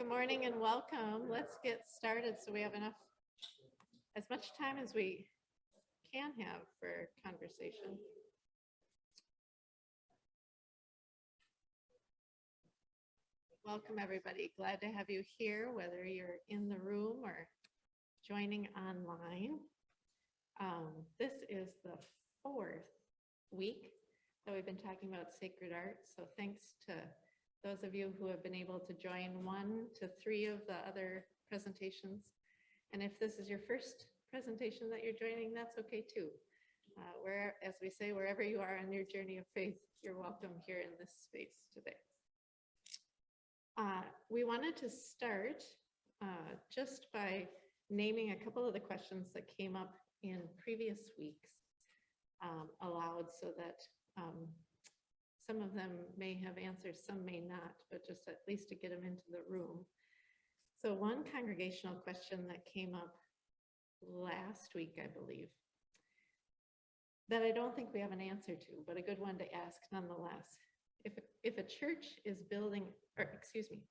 Good morning and welcome. Let's get started so we have as much time as we can have for conversation. Welcome, everybody. Glad to have you here, whether you're in the room or joining online. This is the fourth week that we've been talking about sacred art. So thanks to those of you who have been able to join 1 to 3 of the other presentations. And if this is your first presentation that you're joining, that's okay too. As we say, wherever you are on your journey of faith, you're welcome here in this space today. We wanted to start just by naming a couple of the questions that came up in previous weeks aloud, so that some of them may have answers, some may not, but just at least to get them into the room. So one congregational question that came up last week, I believe, that I don't think we have an answer to, but a good one to ask nonetheless. If a church is building, or excuse me,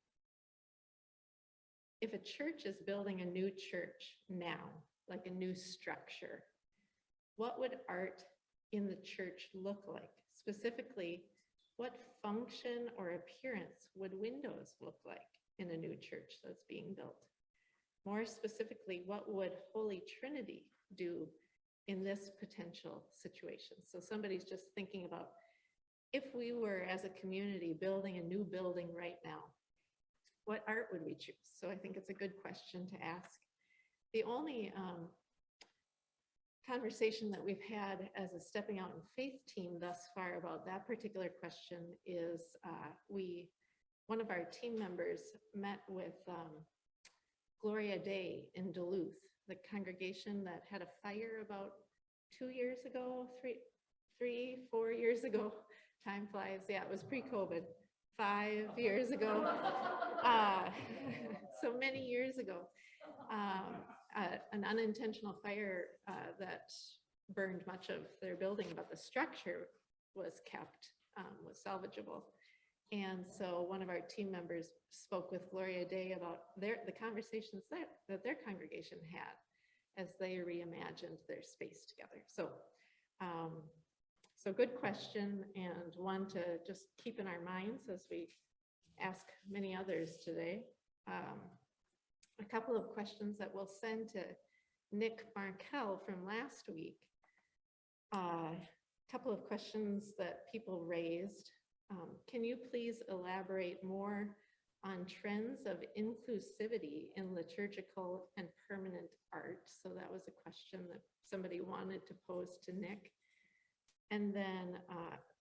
if a church is building a new church now, like a new structure, what would art in the church look like? Specifically, what function or appearance would windows look like in a new church that's being built? More specifically, what would Holy Trinity do in this potential situation? So somebody's just thinking about, if we were as a community building a new building right now, what art would we choose? So I think it's a good question to ask. The only conversation that we've had as a Stepping Out in Faith team thus far about that particular question is one of our team members met with Gloria Day in Duluth, the congregation that had a fire about 2 years ago, 4 years ago. Time flies. Yeah, it was pre-COVID, 5 years ago. So many years ago. An unintentional fire that burned much of their building, but the structure was kept, was salvageable. And so one of our team members spoke with Gloria Day about the conversations that their congregation had as they reimagined their space together. So good question, and one to just keep in our minds as we ask many others today. A couple of questions that we'll send to Nick Markell from last week. A couple of questions that people raised. Can you please elaborate more on trends of inclusivity in liturgical and permanent art? So that was a question that somebody wanted to pose to Nick. And then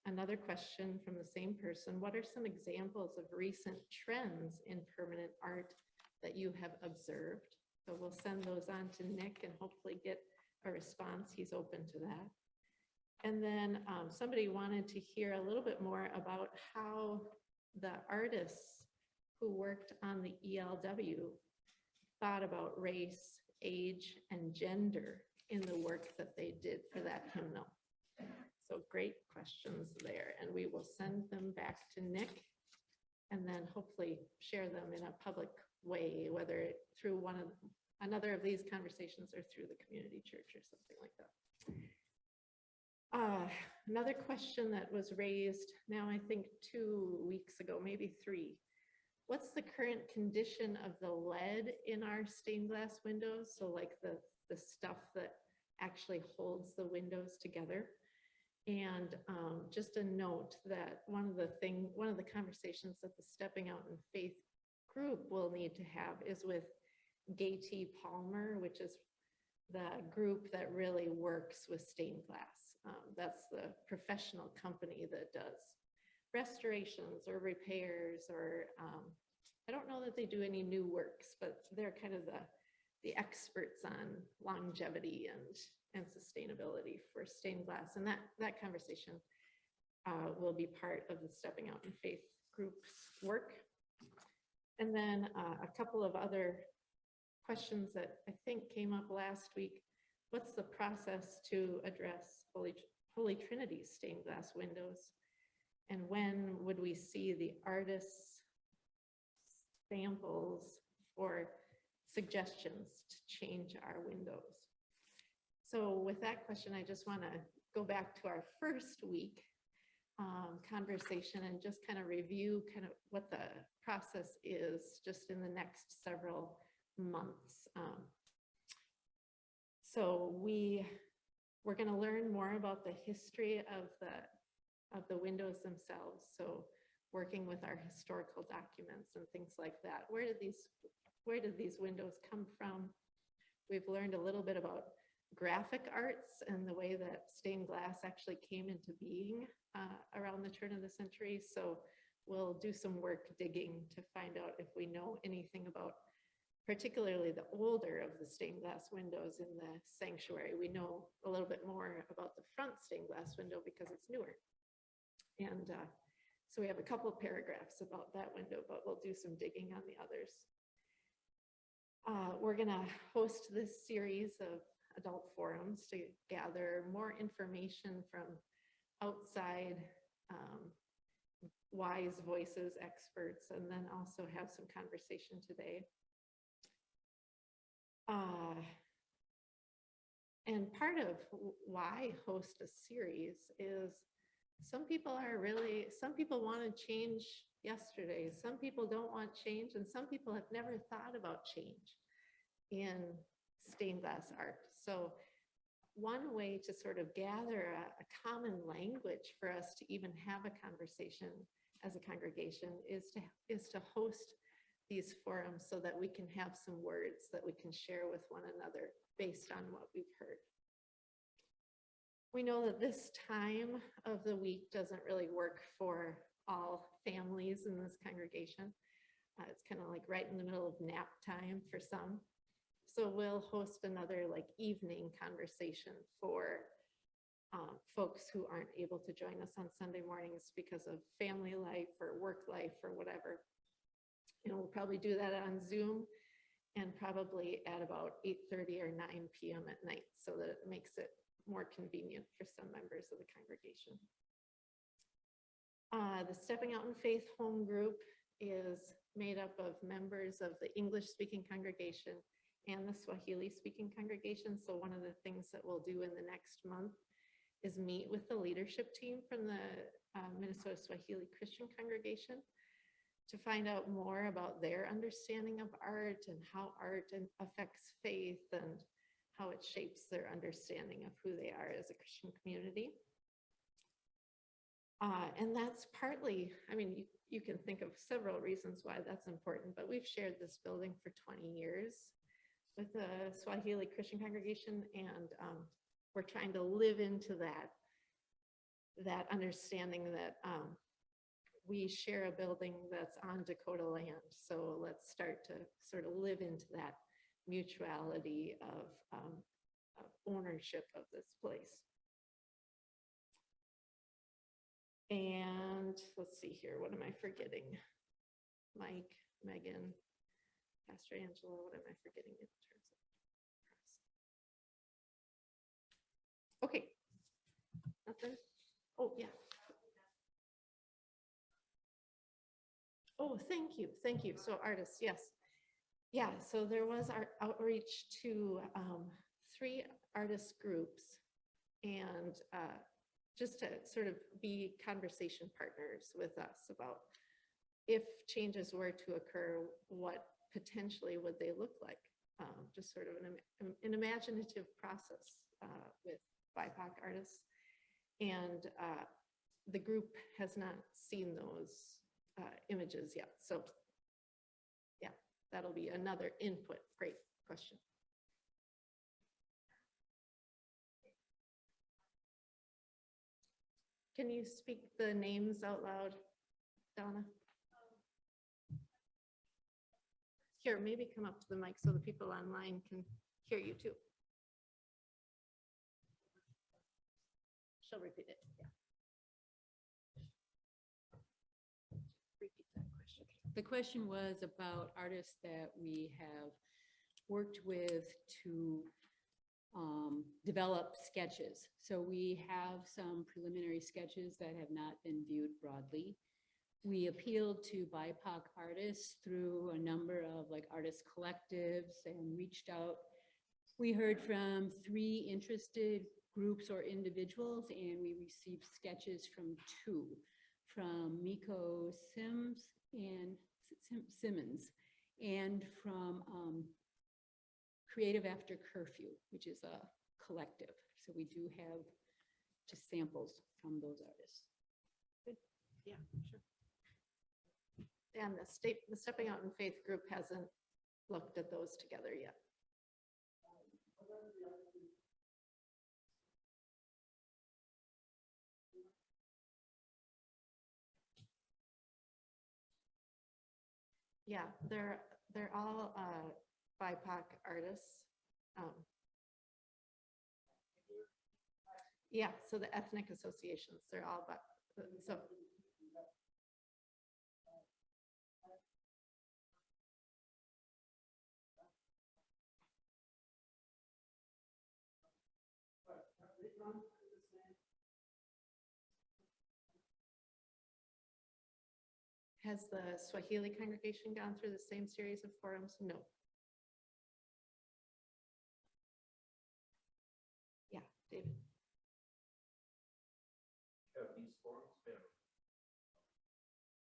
another question from the same person: what are some examples of recent trends in permanent art that you have observed? So we'll send those on to Nick and hopefully get a response. He's open to that. And then somebody wanted to hear a little bit more about how the artists who worked on the ELW thought about race, age, and gender in the work that they did for that hymnal. So great questions there, and we will send them back to Nick and then hopefully share them in a public way, whether through another of these conversations or through the community church or something like that. Another question that was raised now, I think 2 weeks ago, maybe 3. What's the current condition of the lead in our stained glass windows? So like the stuff that actually holds the windows together. And just a note that one of the conversations that the Stepping Out in Faith group will need to have is with Gay-T Palmer, which is the group that really works with stained glass. That's the professional company that does restorations or repairs, or I don't know that they do any new works, but they're kind of the experts on longevity and sustainability for stained glass. And that conversation will be part of the Stepping Out in Faith group's work. And then a couple of other questions that I think came up last week. What's the process to address Holy Trinity stained glass windows? And when would we see the artists samples for suggestions to change our windows. So with that question, I just want to go back to our first week conversation and just kind of review kind of what the process is just in the next several months. So we're going to learn more about the history of the windows themselves. So working with our historical documents and things like that. Where did these windows come from? We've learned a little bit about graphic arts and the way that stained glass actually came into being around the turn of the century. So we'll do some work digging to find out if we know anything about particularly the older of the stained glass windows in the sanctuary. We know a little bit more about the front stained glass window because it's newer. And so we have a couple of paragraphs about that window, but we'll do some digging on the others. We're gonna host this series of adult forums to gather more information from outside wise voices, experts, and then also have some conversation today. And part of why host a series is some people want to change yesterday. Some people don't want change, and some people have never thought about change in stained glass art. So one way to sort of gather a common language for us to even have a conversation as a congregation is to host these forums so that we can have some words that we can share with one another based on what we've heard. We know that this time of the week doesn't really work for all families in this congregation. It's kind of like right in the middle of nap time for some. So we'll host another like evening conversation for folks who aren't able to join us on Sunday mornings because of family life or work life or whatever. And we'll probably do that on Zoom and probably at about 8:30 or 9 p.m. at night so that it makes it more convenient for some members of the congregation. The Stepping Out in Faith home group is made up of members of the English-speaking congregation and the Swahili-speaking congregation. So one of the things that we'll do in the next month is meet with the leadership team from the Minnesota Swahili Christian congregation to find out more about their understanding of art and how art affects faith and how it shapes their understanding of who they are as a Christian community. And that's partly, I mean, you can think of several reasons why that's important, but we've shared this building for 20 years with the Swahili Christian congregation, and we're trying to live into that understanding that we share a building that's on Dakota land. So let's start to sort of live into that mutuality of ownership of this place. And let's see here, what am I forgetting? Mike, Megan, Pastor Angela, what am I forgetting in terms of press? Okay, nothing? Oh, yeah. Oh, thank you, thank you. So artists, yes. Yeah, so there was our outreach to 3 artist groups and just to sort of be conversation partners with us about if changes were to occur, what potentially would they look like? Just sort of an imaginative process with BIPOC artists. And the group has not seen those images yet. So yeah, that'll be another input. Great question. Can you speak the names out loud, Donna? Here, maybe come up to the mic so the people online can hear you too. She'll repeat it. Yeah. Repeat that question. The question was about artists that we have worked with to develop sketches. So we have some preliminary sketches that have not been viewed broadly. we appealed to BIPOC artists through a number of like artist collectives and reached out. We heard from 3 interested groups or individuals, and we received sketches from 2, from Miko Simmons and from Creative After Curfew, which is a collective. So we do have just samples from those artists. Yeah, sure. And the Stepping Out in Faith group hasn't looked at those together yet. Yeah, they're all BIPOC artists. Yeah, so the ethnic associations, they're all, but so. Has the Swahili congregation gone through the same series of forums? No. Yeah, David. Have these forums been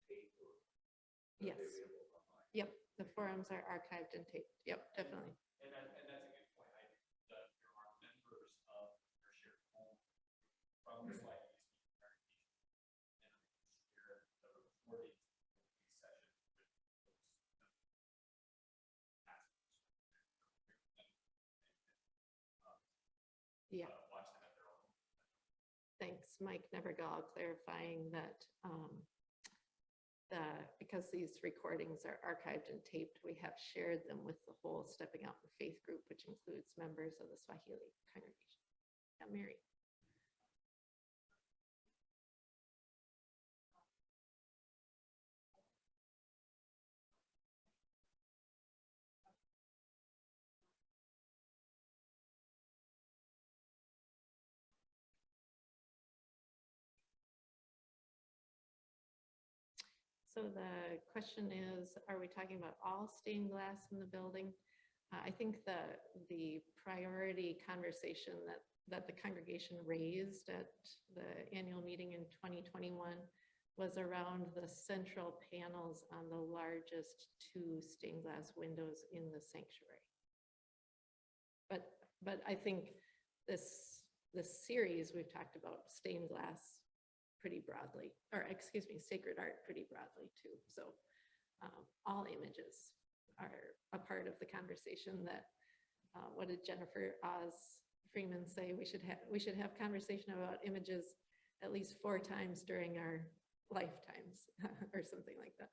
taped or are Yes. they available online? Yep, the forums are archived and taped. Yep, definitely. And that's a good point. There are members of your shared home from the Swahili speaking congregation. And share the recordings of these sessions with those pastors. Yeah. Watch them at their own. Thanks, Mike Nevergall, clarifying that because these recordings are archived and taped, we have shared them with the whole Stepping Out in Faith group, which includes members of the Swahili congregation. Yeah, Mary. So the question is, are we talking about all stained glass in the building? I think the priority conversation that the congregation raised at the annual meeting in 2021 was around the central panels on the largest 2 stained glass windows in the sanctuary. But I think this series we've talked about stained glass pretty broadly, or excuse me, sacred art pretty broadly too. So all images are a part of the conversation. That what did Jennifer Oz Freeman say? We should have conversation about images at least 4 times during our lifetimes or something like that.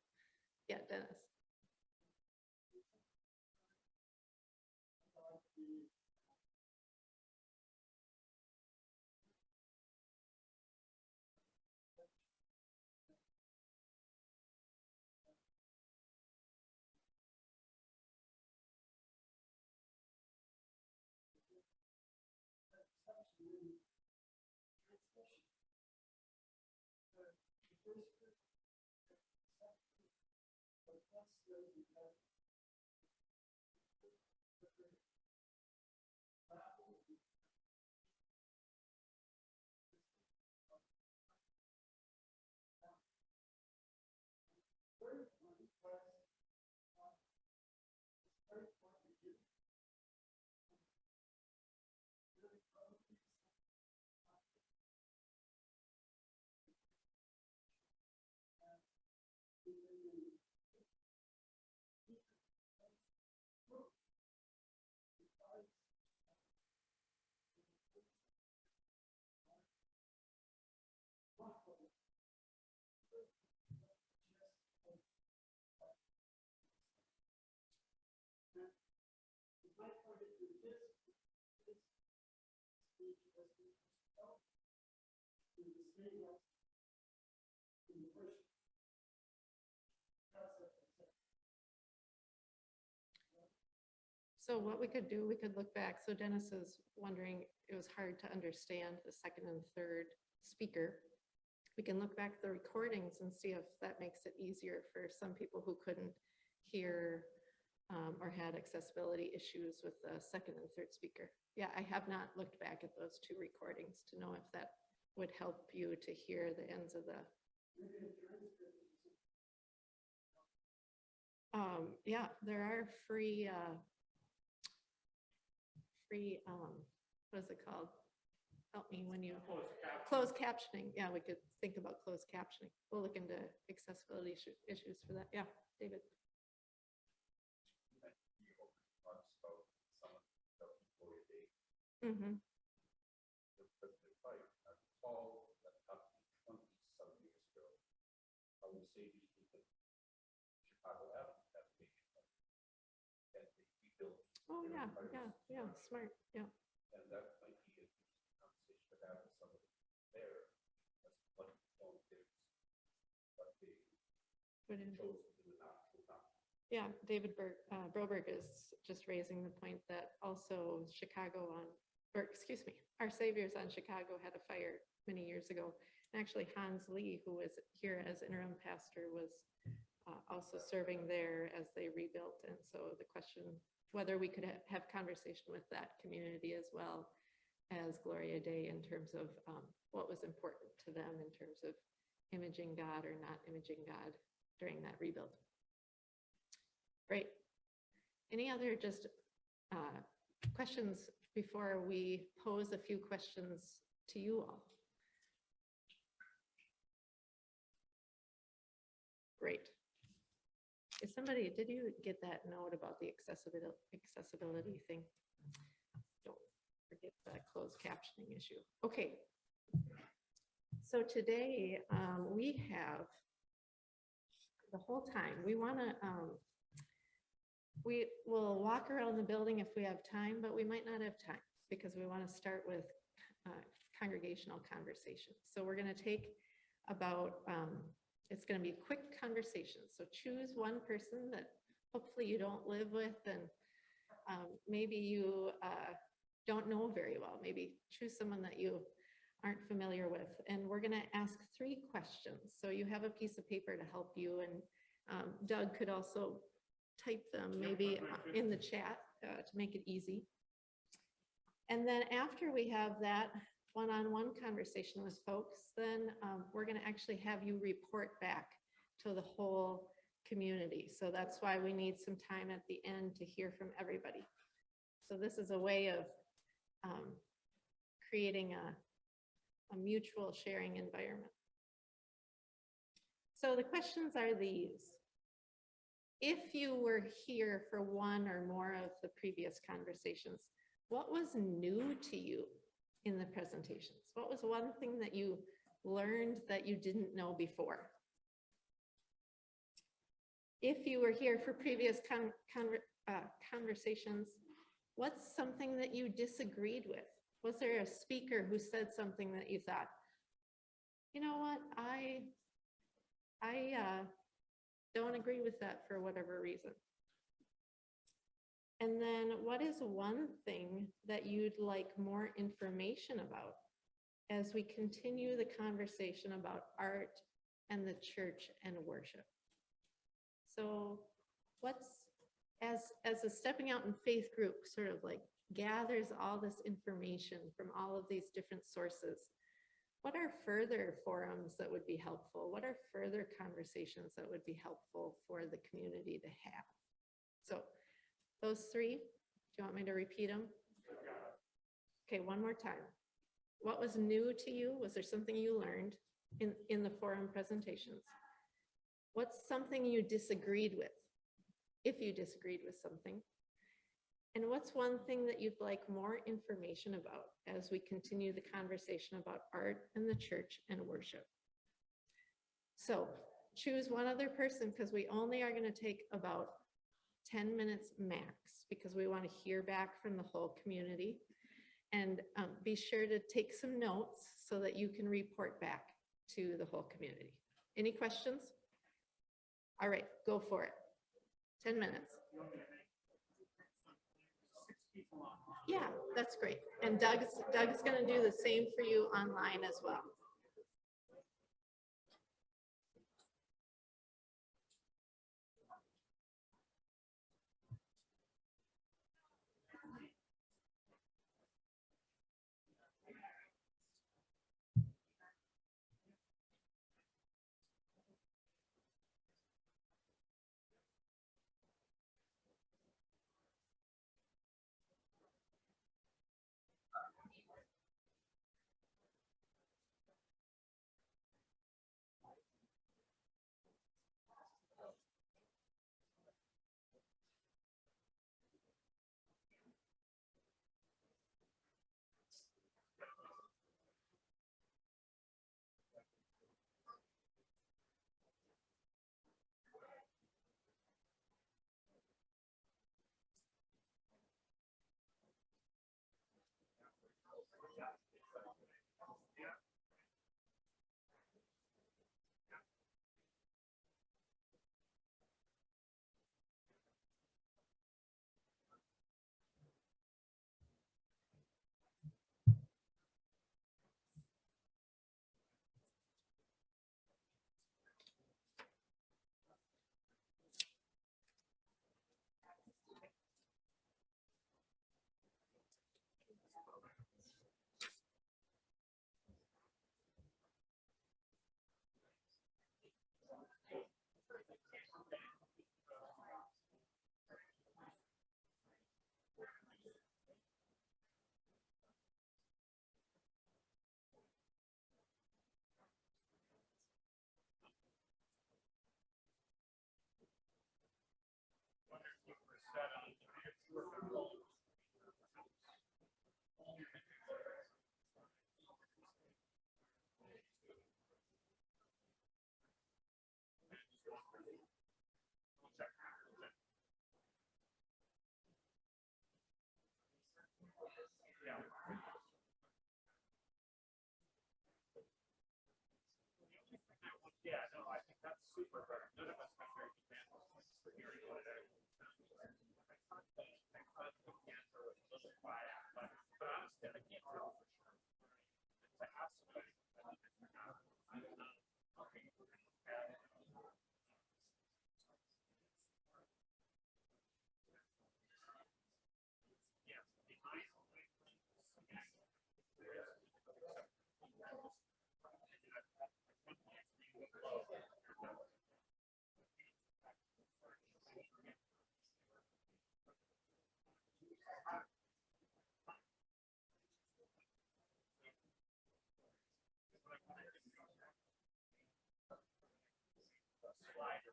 Yeah, Dennis. So what we could do, we could look back. So Dennis is wondering, it was hard to understand the second and third speaker we can look back at the recordings and see if that makes it easier for some people who couldn't hear or had accessibility issues with the second and third speaker. Yeah, I have not looked back at those two recordings to know if that would help you to hear the ends of the. Yeah, there are free, what is it called? Help me when you, closed captioning. Yeah, we could think about closed captioning. We'll look into accessibility issues for that. Yeah, David. Mm-hmm. Oh, yeah, yeah, smart, yeah. And that might be a conversation to have with somebody there, as what they What is it? chose to do not. Yeah, David Broberg is just raising the point that also Our Saviors on Chicago had a fire many years ago. And actually Hans Lee, who was here as interim pastor, was also serving there as they rebuilt. And so the question, whether we could have conversation with that community as well as Gloria Dei in terms of what was important to them in terms of imaging God or not imaging God during that rebuild. Great. Any other just questions before we pose a few questions to you all? Great. Did you get that note about the accessibility thing? Don't forget that closed captioning issue. Okay. So today we have the whole time, we will walk around the building if we have time, but we might not have time because we want to start with congregational conversation. So we're going to take about, it's going to be quick conversations. So choose one person that hopefully you don't live with and maybe you don't know very well. Maybe choose someone that you aren't familiar with. And we're going to ask 3 questions. So you have a piece of paper to help you, and Doug could also type them maybe in the chat to make it easy. And then after we have that one-on-one conversation with folks, then we're going to actually have you report back to the whole community. So that's why we need some time at the end to hear from everybody. So this is a way of creating a mutual sharing environment. So the questions are these. If you were here for one or more of the previous conversations, what was new to you in the presentations? What was one thing that you learned that you didn't know before? If you were here for previous conversations, what's something that you disagreed with? Was there a speaker who said something that you thought, you know what, I don't agree with that for whatever reason? And then what is one thing that you'd like more information about as we continue the conversation about art and the church and worship? So what's, as a stepping out in faith group sort of like gathers all this information from all of these different sources, what are further forums that would be helpful? What are further conversations that would be helpful for the community to have? So those 3, do you want me to repeat them? Okay, one more time. What was new to you? Was there something you learned in the forum presentations? What's something you disagreed with, if you disagreed with something? And what's one thing that you'd like more information about as we continue the conversation about art and the church and worship? So choose one other person, because we only are going to take about 10 minutes max, because we want to hear back from the whole community. And be sure to take some notes so that you can report back to the whole community. Any questions? All right, go for it. 10 minutes. Yeah, that's great. And Doug's going to do the same for you online as well.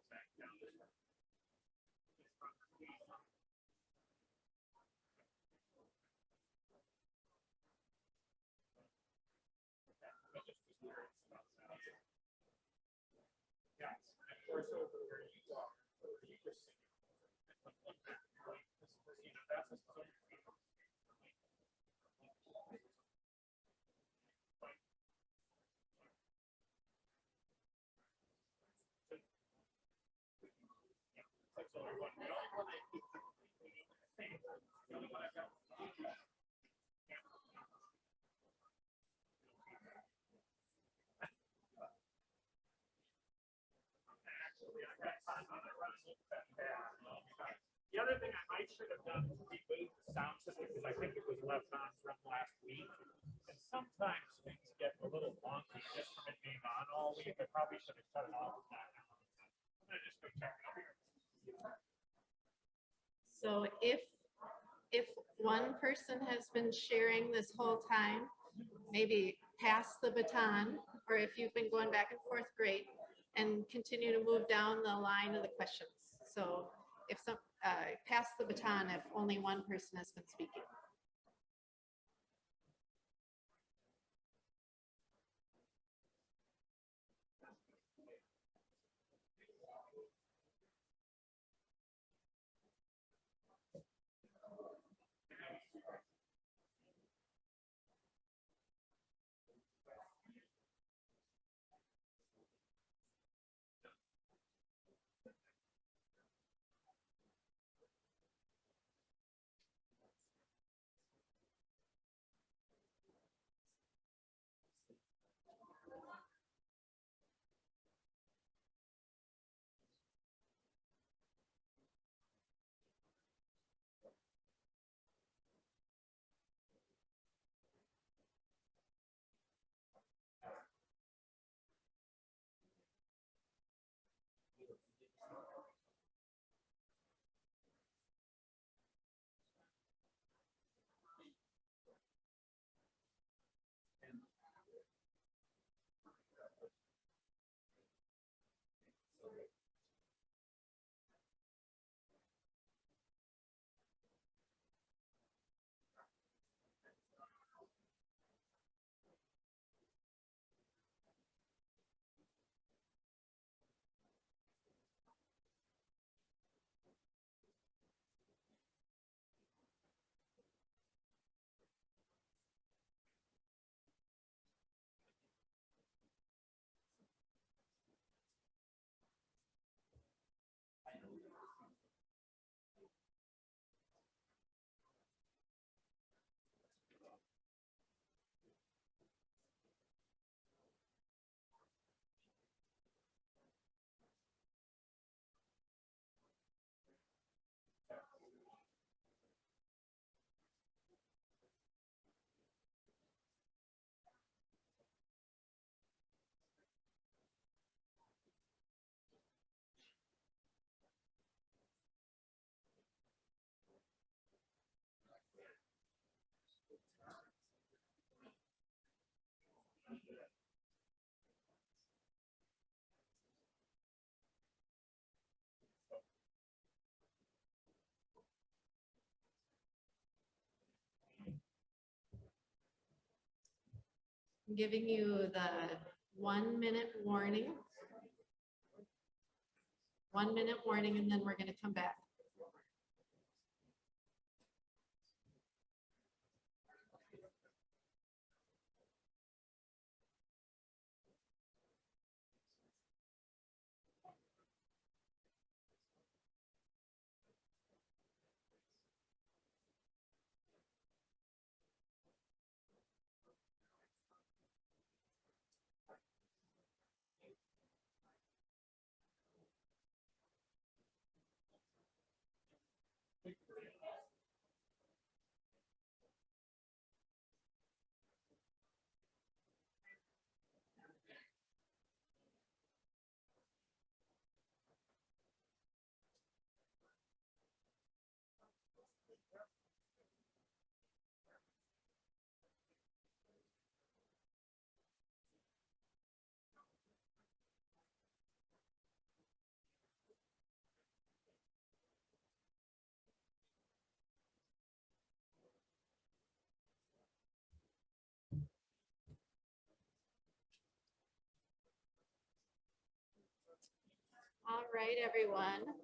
back down this way. Yeah, of course, over where you are, where you were sitting. You know, that's a sort of. That's the only one. The only one I think. The only one I've got. Actually, I got time on it. The other thing I might should have done is reboot the sound system because I think it was left on from last week. And sometimes things get a little wonky just from it being on all week. I probably should have shut it off back now. I'm gonna just go check it over here. So if one person has been sharing this whole time, maybe pass the baton, or if you've been going back and forth, great, and continue to move down the line of the questions. So if some, pass the baton if only one person has been speaking. I'm giving you the 1 minute warning. 1 minute warning, and then we're going to come back. All right, everyone.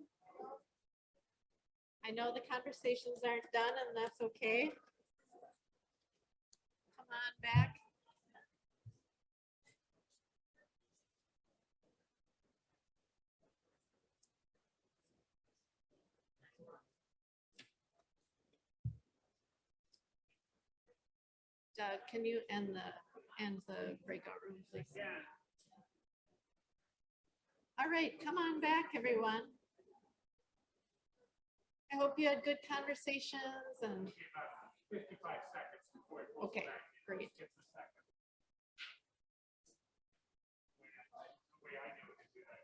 I know the conversations aren't done, and that's okay. Come on back. Doug, can you end the breakout room, please? All right, come on back, everyone. I hope you had good conversations and, 55 seconds before it goes okay, back. great. Gets a second. The way I do it, do that.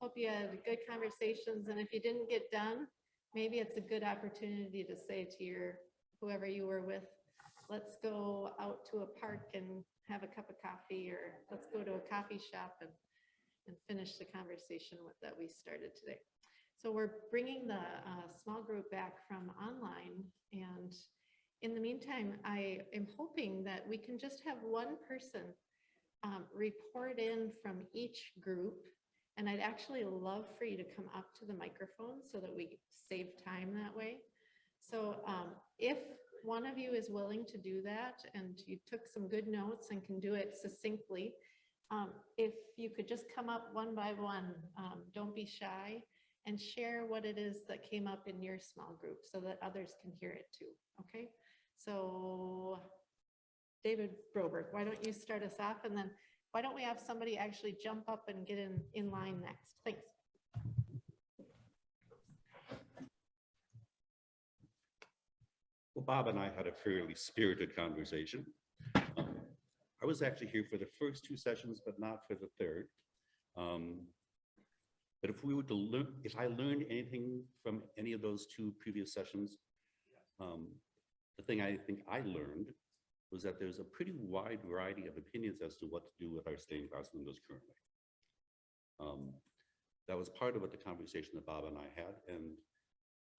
Hope you had good conversations, and if you didn't get done, maybe it's a good opportunity to say to your, whoever you were with, let's go out to a park and have a cup of coffee, or let's go to a coffee shop and finish the conversation that we started today. So we're bringing the small group back from online, and in the meantime, I am hoping that we can just have one person report in from each group. And I'd actually love for you to come up to the microphone so that we save time that way. So if one of you is willing to do that, and you took some good notes and can do it succinctly, if you could just come up one by one, don't be shy, and share what it is that came up in your small group so that others can hear it too, okay? So David Broberg, why don't you start us off, and then why don't we have somebody actually jump up and get in line next? Thanks. Well, Bob and I had a fairly spirited conversation. I was actually here for the first two sessions, but not for the third. But if we were to learn, if I learned anything from any of those two previous sessions, the thing I think I learned was that there's a pretty wide variety of opinions as to what to do with our stained glass windows currently. That was part of what the conversation that Bob and I had, and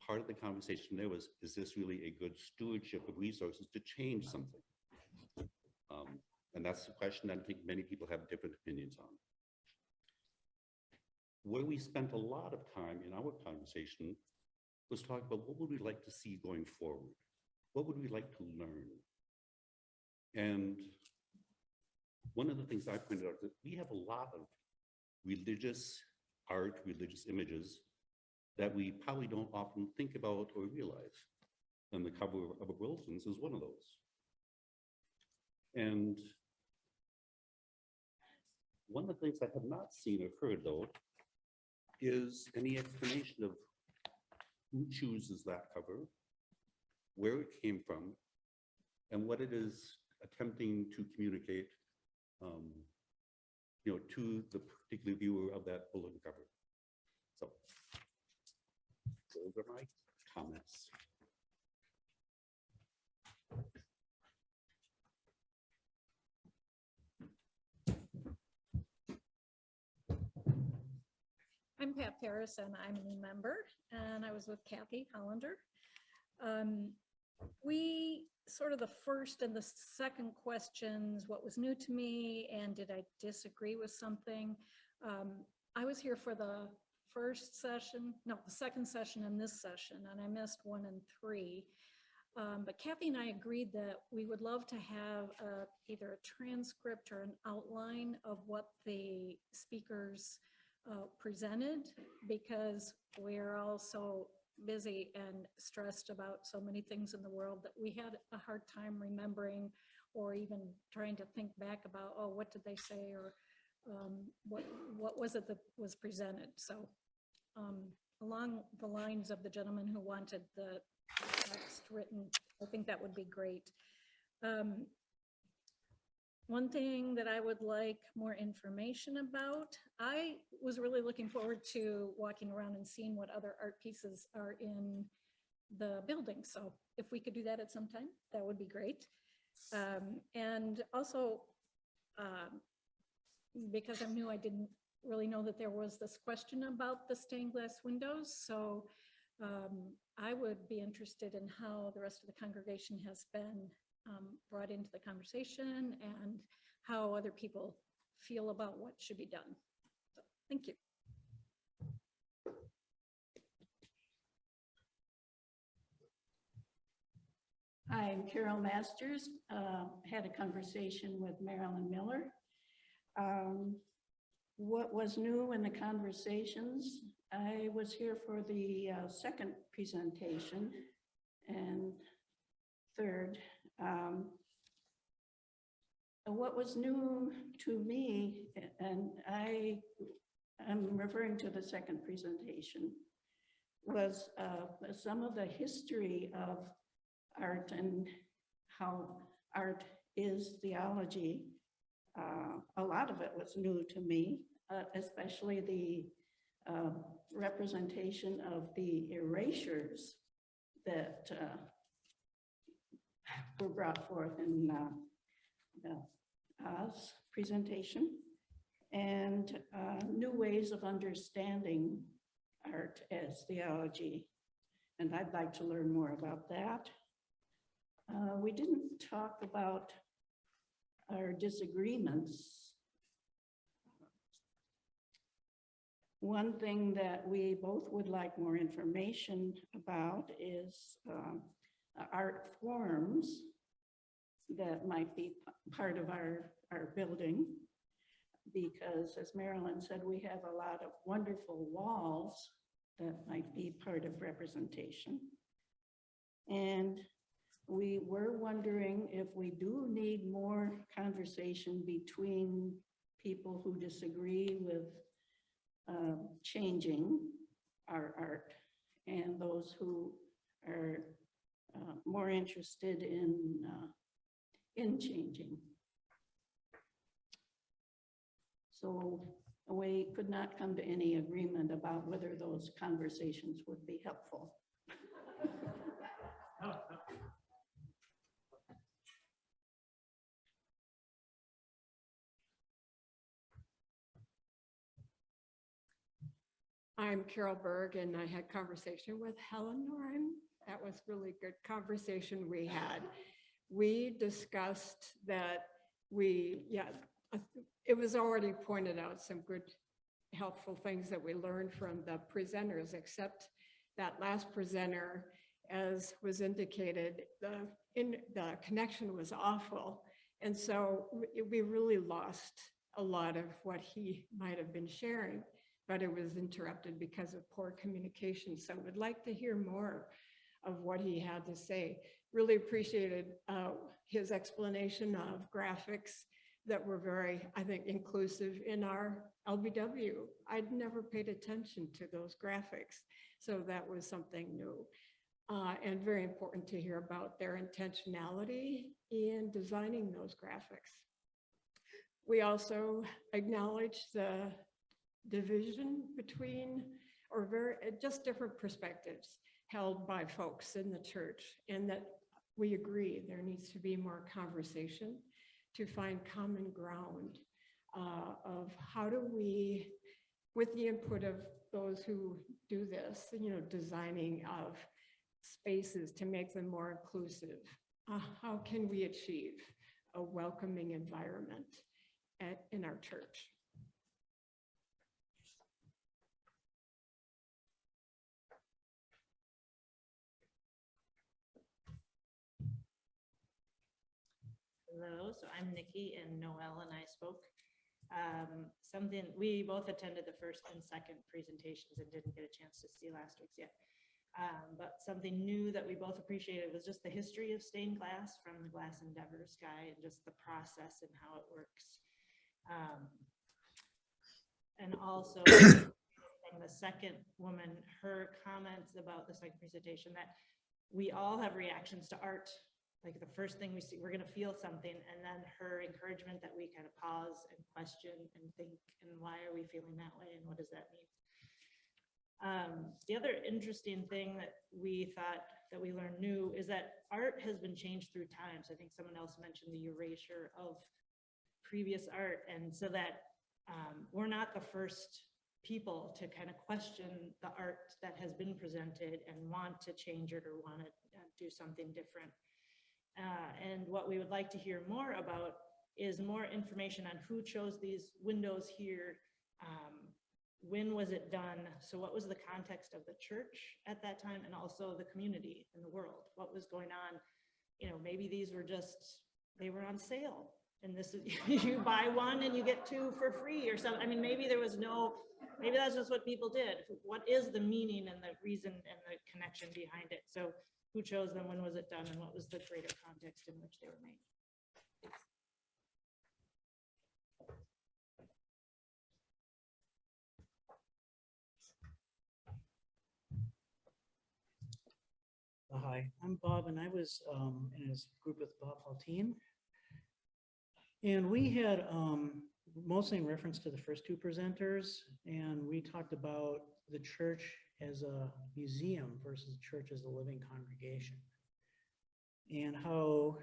part of the conversation there was, is this really a good stewardship of resources to change something? And that's the question that I think many people have different opinions on. Where we spent a lot of time in our conversation was talking about what would we like to see going forward? What would we like to learn? And one of the things I pointed out is that we have a lot of religious art, religious images that we probably don't often think about or realize. And the cover of a Wilson's is one of those. And one of the things I have not seen or heard, though, is any explanation of who chooses that cover, where it came from, and what it is attempting to communicate, to the particular viewer of that bulletin cover. So those are my comments. I'm Pat Paris, and I'm a new member, and I was with Kathy Hollander. We sort of the first and the second questions, what was new to me, and did I disagree with something? I was here for the first session, no, the second session and this session, and I missed 1 and 3. But Kathy and I agreed that we would love to have either a transcript or an outline of what the speakers presented, because we're all so busy and stressed about so many things in the world that we had a hard time remembering or even trying to think back about, oh, what did they say, or what was it that was presented. So along the lines of the gentleman who wanted the text written, I think that would be great. One thing that I would like more information about, I was really looking forward to walking around and seeing what other art pieces are in the building. So if we could do that at some time, that would be great. And also, because I'm new, I didn't really know that there was this question about the stained glass windows. So I would be interested in how the rest of the congregation has been brought into the conversation, and how other people feel about what should be done. So, thank you. I'm Carol Masters. Had a conversation with Marilyn Miller. What was new in the conversations? I was here for the second presentation and third. What was new to me, and I'm referring to the second presentation, was some of the history of art and how art is theology. A lot of it was new to me, especially the representation of the erasures that were brought forth in Oz presentation, and new ways of understanding art as theology. And I'd like to learn more about that. We didn't talk about our disagreements. One thing that we both would like more information about is art forms that might be part of our building. Because as Marilyn said, we have a lot of wonderful walls that might be part of representation. And we were wondering if we do need more conversation between people who disagree with changing our art and those who are more interested in changing. So we could not come to any agreement about whether those conversations would be helpful. I'm Carol Berg, and I had conversation with Helen Noren. That was really good conversation we had. We discussed that it was already pointed out some good, helpful things that we learned from the presenters, except that last presenter, as was indicated, the connection was awful. And so we really lost a lot of what he might have been sharing, but it was interrupted because of poor communication. So we'd like to hear more of what he had to say. Really appreciated his explanation of graphics that were very, I think, inclusive in our LBW. I'd never paid attention to those graphics, so that was something new. And very important to hear about their intentionality in designing those graphics. We also acknowledge the division between, or just different perspectives held by folks in the church, and that we agree there needs to be more conversation to find common ground of how do we, with the input of those who do this, designing of spaces to make them more inclusive, how can we achieve a welcoming environment in our church? Hello, so I'm Nikki, and Noelle and I spoke. We both attended the first and second presentations and didn't get a chance to see last week's yet. But something new that we both appreciated was just the history of stained glass from the Glass Endeavors guy, and just the process and how it works. And also from the second woman, her comments about the second presentation, that we all have reactions to art. Like the first thing we see, we're going to feel something, and then her encouragement that we kind of pause and question and think, and why are we feeling that way, and what does that mean? The other interesting thing that we thought that we learned new is that art has been changed through time. So I think someone else mentioned the erasure of previous art, and so that we're not the first people to kind of question the art that has been presented and want to change it or want to do something different. And what we would like to hear more about is more information on who chose these windows here. When was it done? So what was the context of the church at that time, and also the community and the world? What was going on? You know, maybe these were just, they were on sale, and this is, you buy one and you get two for free or something. I mean, maybe there was no, maybe that's just what people did. What is the meaning and the reason and the connection behind it? So who chose them? When was it done? And what was the greater context in which they were made? Hi, I'm Bob, and I was in this group with Bob Haltine. And we had mostly in reference to the first two presenters, and we talked about the church as a museum versus the church as a living congregation, and how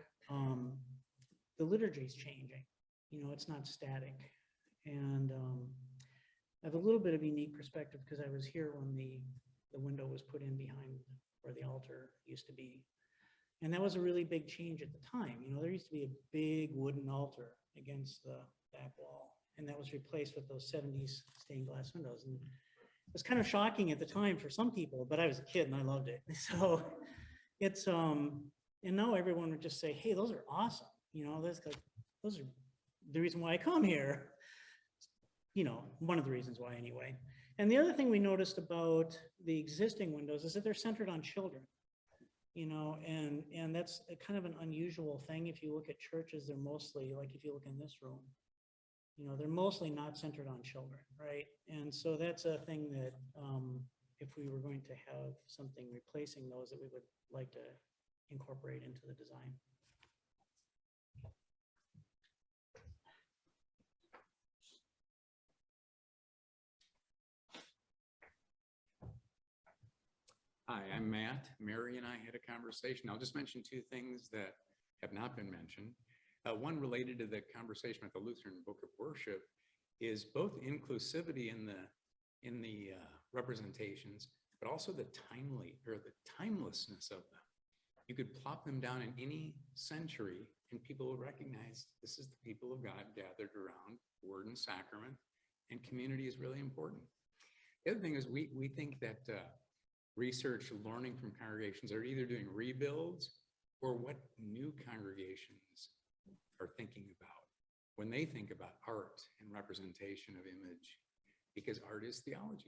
the liturgy is changing. You know, it's not static. And I have a little bit of unique perspective because I was here when the window was put in behind where the altar used to be. And that was a really big change at the time. You know, there used to be a big wooden altar against the back wall, and that was replaced with those 70s stained glass windows. And it was kind of shocking at the time for some people, but I was a kid and I loved it. So it's, and now everyone would just say, hey, those are awesome. You know, those are the reason why I come here. You know, one of the reasons why anyway. And the other thing we noticed about the existing windows is that they're centered on children, you know, and that's a kind of an unusual thing. If you look at churches, they're mostly, like if you look in this room, you know, they're mostly not centered on children, right? And so that's a thing that if we were going to have something replacing those, that we would like to incorporate into the design. Hi, I'm Matt. Mary and I had a conversation. I'll just mention two things that have not been mentioned. One related to the conversation with the Lutheran Book of Worship is both inclusivity in the representations, but also the timelessness of them. You could plop them down in any century and people will recognize this is the people of God gathered around word and sacrament, and community is really important. The other thing is we think that research learning from congregations are either doing rebuilds or what new congregations are thinking about when they think about art and representation of image, because art is theology.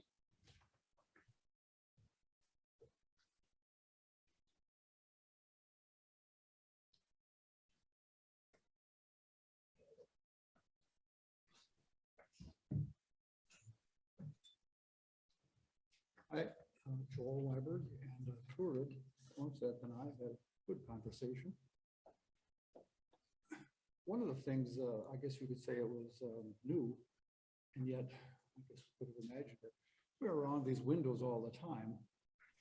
Hi, Joel Weiberg and Turid Onset and I had a good conversation. One of the things, I guess you could say it was new, and yet I guess you could have imagined it. We're around these windows all the time,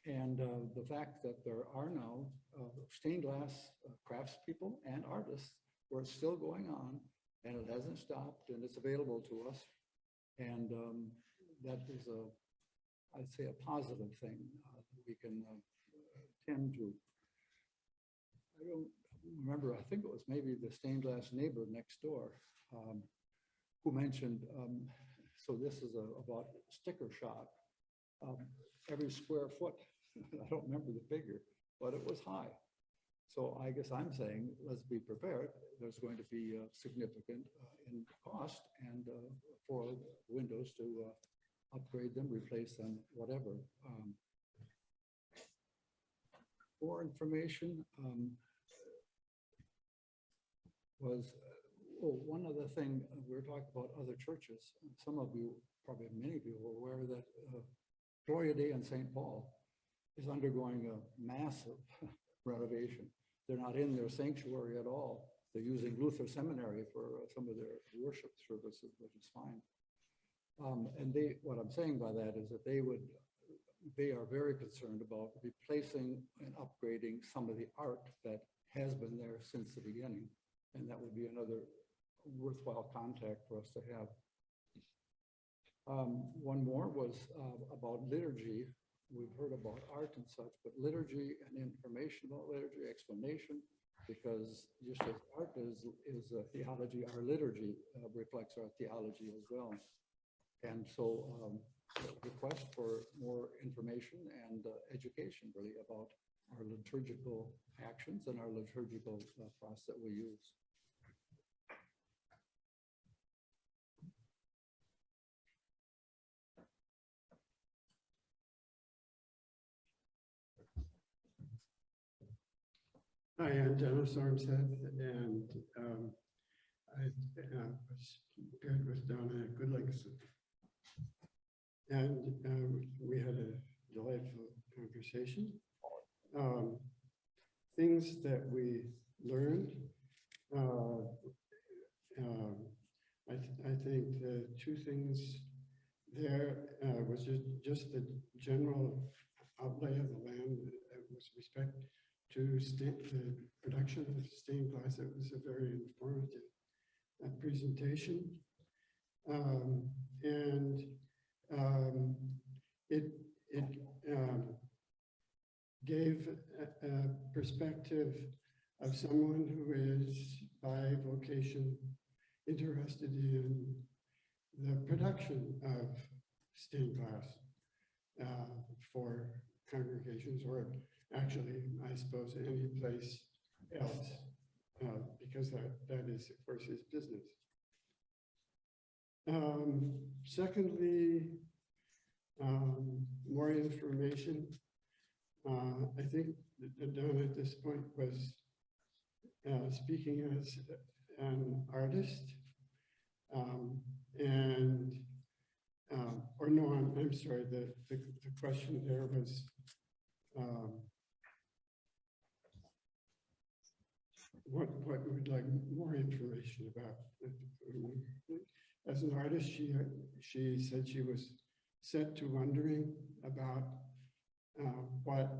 and the fact that there are now stained glass craftspeople and artists where it's still going on, and it hasn't stopped, and it's available to us, and that is I'd say a positive thing that we can tend to. I don't remember, I think it was maybe the stained glass neighbor next door who mentioned, so this is about sticker shock. Every square foot, I don't remember the figure, but it was high. So I guess I'm saying, let's be prepared. There's going to be significant in cost and for windows to upgrade them, replace them, whatever. More information was, one other thing, we were talking about other churches. Some of you, probably many of you are aware that Gloria Dei in St. Paul is undergoing a massive renovation. They're not in their sanctuary at all. They're using Luther Seminary for some of their worship services, which is fine. And what I'm saying by that is that they are very concerned about replacing and upgrading some of the art that has been there since the beginning. And that would be another worthwhile contact for us to have. One more was about liturgy. We've heard about art and such, but liturgy and information about liturgy, explanation, Because just as art is a theology, our liturgy reflects our theology as well. And so request for more information and education really about our liturgical actions and our liturgical process that we use. Hi, I'm Dennis Armstead, and I was paired with Donna Goodlings. And we had a delightful conversation. Things that we learned, I think the two things there was just the general outlay of the land with respect to the production of stained glass. It was a very informative presentation. It gave a perspective of someone who is by vocation interested in the production of stained glass for congregations, or actually, I suppose, any place else, because that is, of course, his business. Secondly, more information. I think that Don at this point was speaking as an artist, or no, I'm sorry, the question there was what would like more information about. As an artist, she said she was set to wondering about what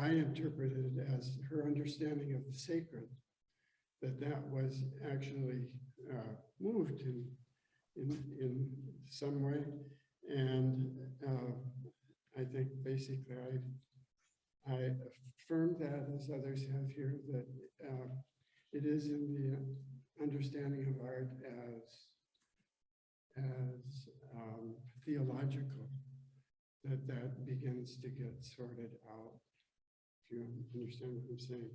I interpreted as her understanding of the sacred, that was actually moved in some way. And I think basically I affirmed that, as others have here, that it is in the understanding of art as theological that begins to get sorted out, if you understand what I'm saying.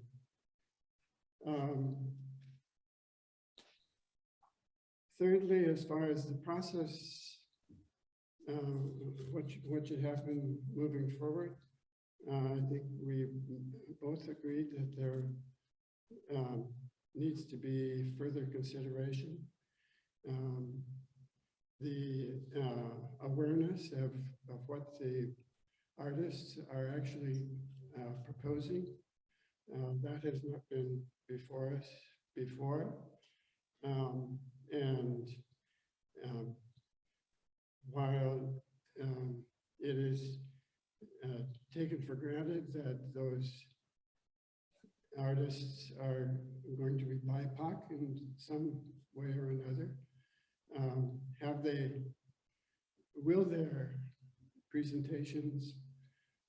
Thirdly, as far as the process, what should happen moving forward, I think we both agreed that there needs to be further consideration. The awareness of what the artists are actually proposing, that has not been before us before. While it is taken for granted that those artists are going to be BIPOC in some way or another, will their presentations,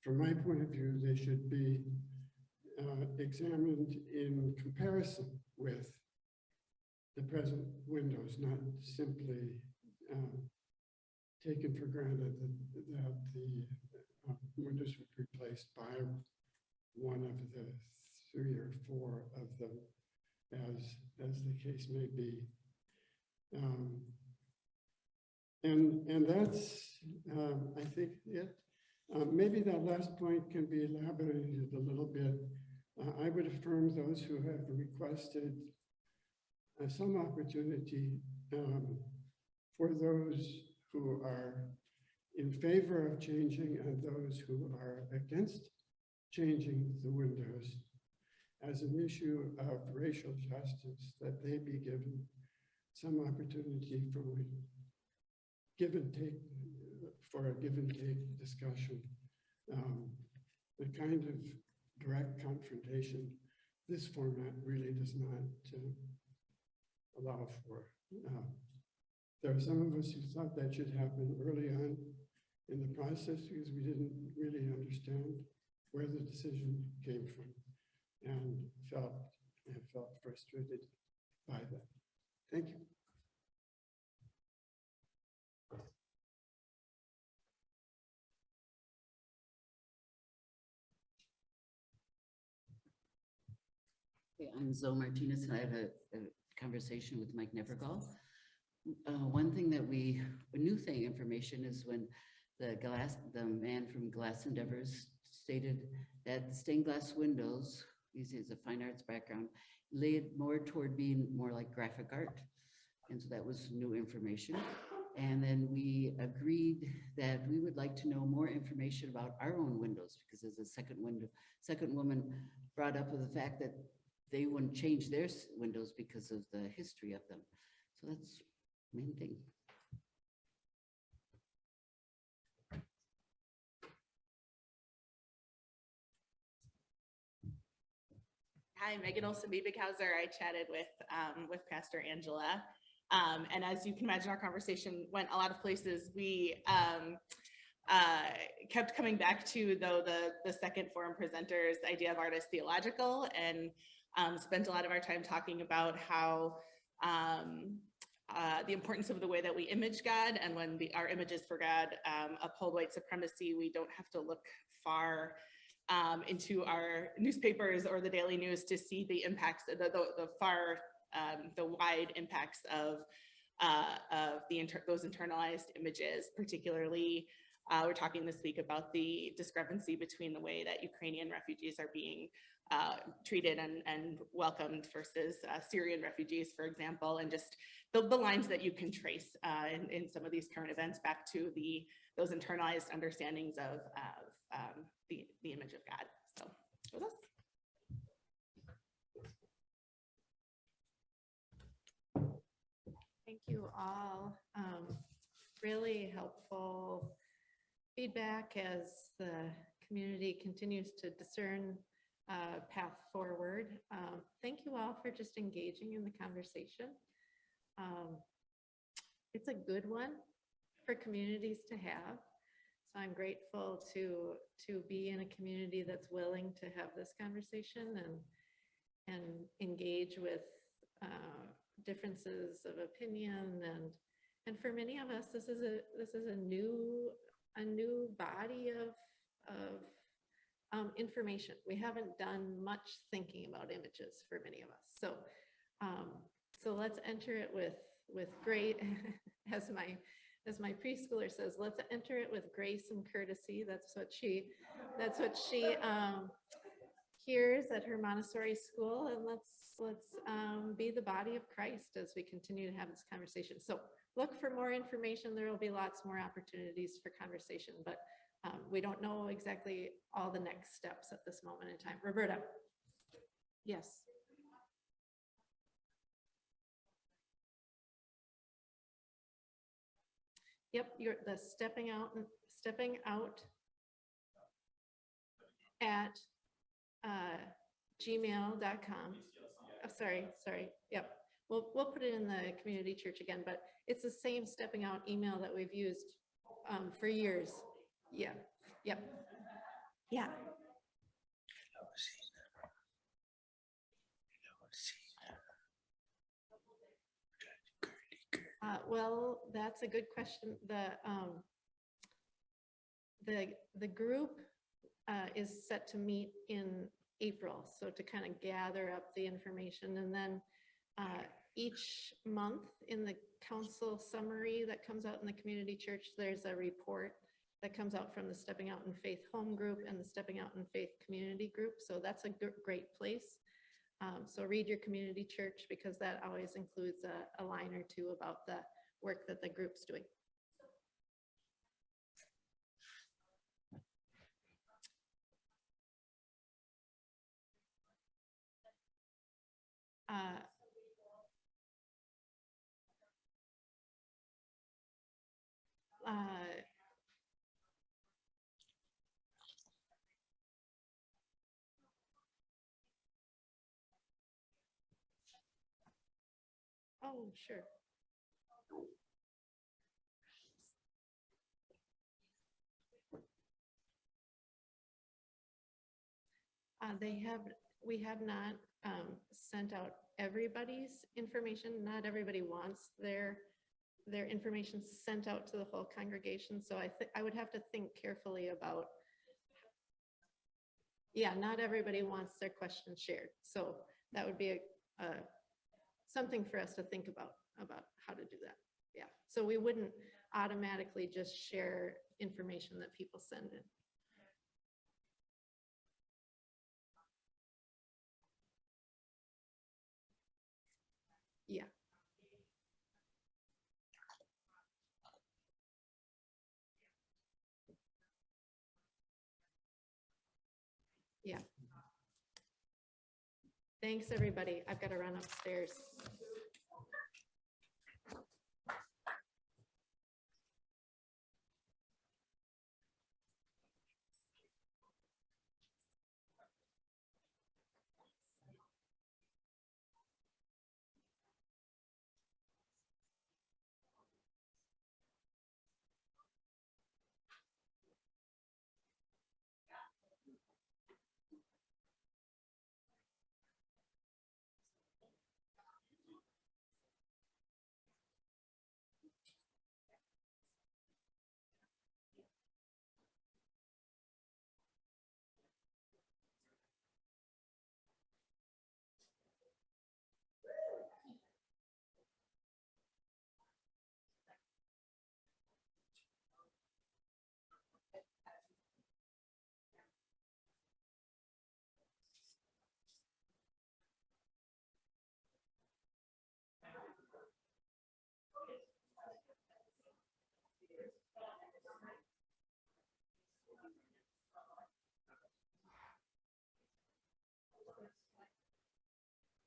from my point of view, they should be examined in comparison with the present windows, not simply taken for granted that the windows were replaced by one of the 3 or 4 of them, as the case may be. And that's, I think, it. Maybe that last point can be elaborated a little bit. I would affirm those who have requested some opportunity for those who are in favor of changing and those who are against changing the windows as an issue of racial justice, that they be given some opportunity for a give and take discussion. The kind of direct confrontation this format really does not allow for. There are some of us who thought that should happen early on in the process because we didn't really understand where the decision came from. and felt frustrated by that. Thank you. Okay, I'm Zoe Martinez, and I had a conversation with Mike Nevergall. One thing that a new thing information is when the man from Glass Endeavors stated that the stained glass windows, he has a fine arts background, laid more toward being more like graphic art. And so that was new information. And then we agreed that we would like to know more information about our own windows, because as a second woman brought up with the fact that they wouldn't change their windows because of the history of them. So that's the main thing. Hi, Megan Olson Biebighauser. I chatted with Pastor Angela. And as you can imagine, our conversation went a lot of places. We kept coming back to, though, the second forum presenter's idea of art as theological, and spent a lot of our time talking about how the importance of the way that we image God, and when our images for God uphold white supremacy, we don't have to look far into our newspapers or the daily news to see the impacts, the wide impacts of those internalized images. Particularly, we're talking this week about the discrepancy between the way that Ukrainian refugees are being treated and welcomed versus Syrian refugees, for example, and just the lines that you can trace in some of these current events back to those internalized understandings of the image of God. So with us. Thank you all. Really helpful feedback as the community continues to discern path forward. Thank you all for just engaging in the conversation. It's a good one for communities to have. So I'm grateful to be in a community that's willing to have this conversation and engage with differences of opinion, and for many of us, this is a new body of information. We haven't done much thinking about images for many of us. So let's enter it with great, as my preschooler says, let's enter it with grace and courtesy. That's what she hears at her Montessori school, and let's be the body of Christ as we continue to have this conversation. So look for more information. There will be lots more opportunities for conversation, but we don't know exactly all the next steps at this moment in time. Roberta. Yes. Yep, the stepping out at gmail.com. Oh, sorry. Yep. We'll put it in the community church again, but it's the same stepping out email that we've used for years. Yeah. Yep. Yeah. Well, that's a good question. The group is set to meet in April, so to kind of gather up the information, and then each month in the council summary that comes out in the community church, there's a report that comes out from the Stepping Out in Faith home group and the Stepping Out in Faith community group. So that's a great place. So read your community church, because that always includes a line or two about the work that the group's doing. Oh, sure. They have we have not sent out everybody's information. Not everybody wants their information sent out to the whole congregation. So I would have to think carefully about, yeah, not everybody wants their questions shared. So that would be something for us to think about how to do that. Yeah, so we wouldn't automatically just share information that people send in. Yeah. Yeah. Thanks, everybody. I've got to run upstairs.